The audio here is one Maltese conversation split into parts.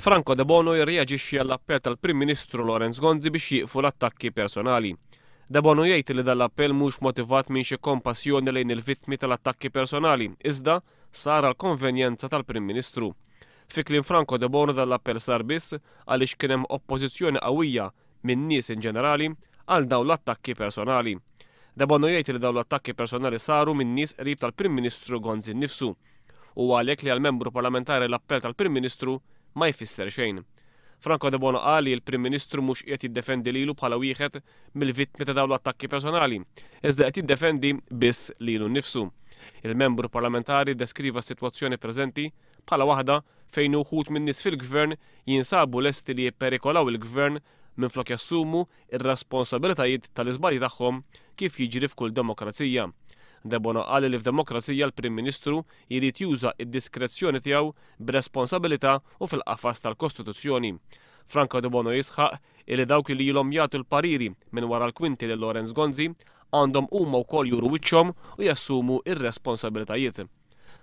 Franco De Bono jirreaġixxi għall-appell tal-Prim Ministru Lorenz Gonzi biex jieqfu l-attakki personali. De Bono jgħid li dal-appell mhux motivat minn xi kompassjoni lejn il-vittmi tal-attakki personali, iżda sar għal konvenjenza tal-Prim Ministru. Fi kliem Franco De Bono dal-appell sar biss għaliex kien hemm oppożizzjoni qawwija minn nies in ġenerali għal dawn l-attakki personali. De Bono jgħid li dawn l-attakki personali saru minn nies qrib tal-Prim Ministru Gonzi nnifsu u għalhekk li għall-membru parlamentari l-appell tal-Prim Ministru ma jfisser xejn. Franco De Bono qal li l-Prim Ministru mhux qed jiddefendi lilu bħala wieħed mill-vittmi ta' dawn l-attakki personali, iżda qed jiddefendi biss lilu nnifsu. Il-membru parlamentari deskriva s-sitwazzjoni preżenti bħala waħda fejn uħud min nies fil-gvern jinsabu lesti li jipperikolaw il-gvern minflok jassumu ir-responsabbiltajiet tal-iżbalji tagħhom kif jiġri f'kull demokrazija. De Bono qal li f'demokrazija l-Prim Ministru jrid juża d-diskrezzjoni tiegħu b'responsabilità u fil-qafas tal-Kostituzzjoni. Franco De Bono jisħaq li dawk li ilhom jagħtu l-pariri minn wara l-kwinti lil Lorenz Gonzi għandhom huma wkoll juru wiċċhom u jassumu ir-responsabbiltajiet.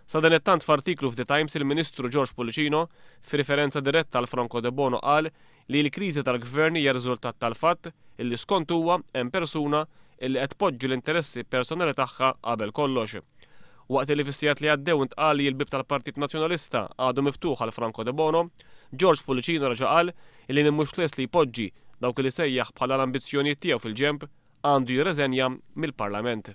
Sa dan it-tant f'artiklu f'The Times il-Ministru George Policino, f'riferenza diretta għal Franco De Bono qal li l-kriżi tal-gvern hija riżultat tal-fatt illi skont huwa hemm persuna illi qed tpoġġi l-interessi personali tagħha qabel kollox. Waqt li fis-sigħat li għaddew intqal li l-bib tal-Partit Nazzjonalista għadu miftuħ għal Franco De Bono, George Policino raġa' qal li min mhux lest li jpoġġi dawk li sejjaħ bħala l-ambizzjonijiet tiegħu fil-ġenb għandu jirreżenja mill-Parlament.